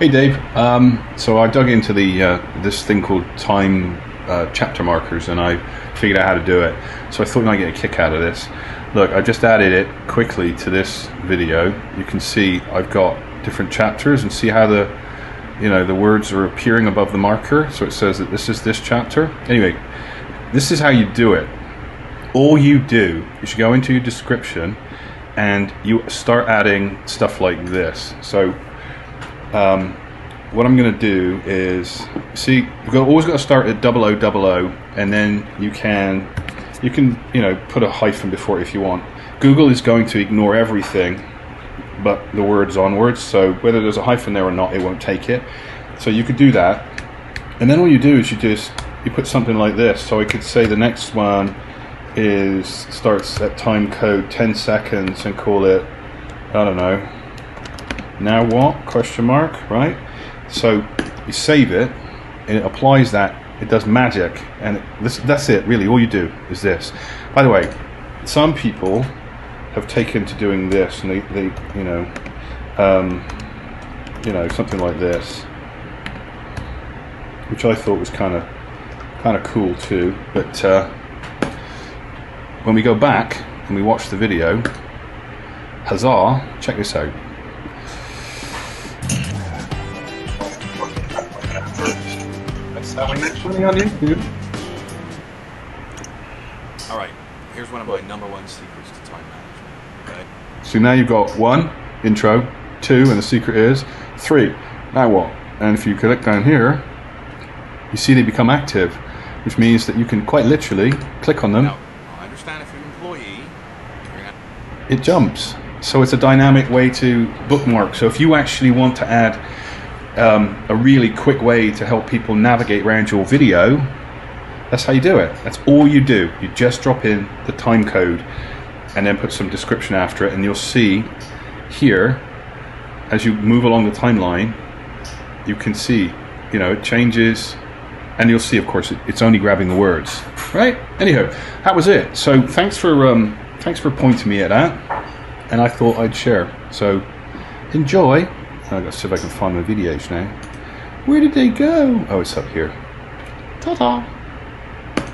Hey Dave, so I dug into the this thing called time chapter markers, and I figured out how to do it. So I thought you might get a kick out of this. Look, I just added it quickly to this video. You can see I've got different chapters, and see how the words are appearing above the marker. So it says that this is this chapter. Anyway, this is how you do it. All you do is you go into your description and you start adding stuff like this. So what I'm going to do is, see, you've always got to start at 0000, and then you can put a hyphen before it if you want. Google is going to ignore everything but the words onwards, so whether there's a hyphen there or not, it won't take it. So you could do that, and then all you do is you put something like this. So I could say the next one starts at time code 10 seconds and call it, I don't know, now what, question mark, right? So you save it and it applies that, it does magic, and that's it really. All you do is this. By the way, some people have taken to doing this, and they something like this, which I thought was kind of cool too. But when we go back and we watch the video, huzzah, check this out. That's how we make money on YouTube. Alright, here's one of my #1 secrets to time management. Okay? So now you've got 1, intro, 2, and the secret is 3, now what? And if you click down here, you see they become active, which means that you can quite literally click on them. Now, I understand if you're an employee, it jumps. So it's a dynamic way to bookmark. So if you actually want to add a really quick way to help people navigate around your video, that's how you do it. That's all you do. You just drop in the time code and then put some description after it, and you'll see here, as you move along the timeline, you can see, it changes, and you'll see, of course, it's only grabbing the words, right? Anyhow, that was it. So thanks for pointing me at that, and I thought I'd share. So enjoy. I've got to see if I can find my videos now. Where did they go? Oh, it's up here. Ta-ta.